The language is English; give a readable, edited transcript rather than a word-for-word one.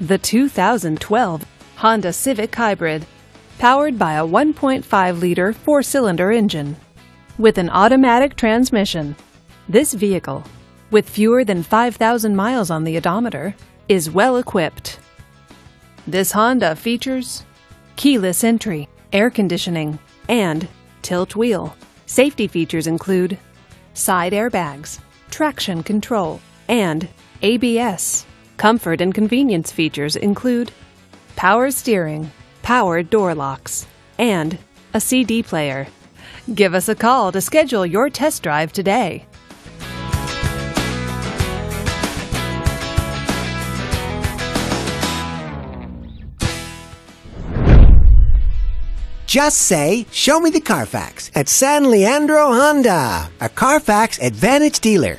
The 2012 Honda Civic Hybrid, powered by a 1.5-liter four-cylinder engine. With an automatic transmission, this vehicle, with fewer than 5,000 miles on the odometer, is well equipped. This Honda features keyless entry, air conditioning, and tilt wheel. Safety features include side airbags, traction control, and ABS. Comfort and convenience features include power steering, power door locks, and a CD player. Give us a call to schedule your test drive today. Just say, "Show me the Carfax" at San Leandro Honda, a Carfax Advantage dealer.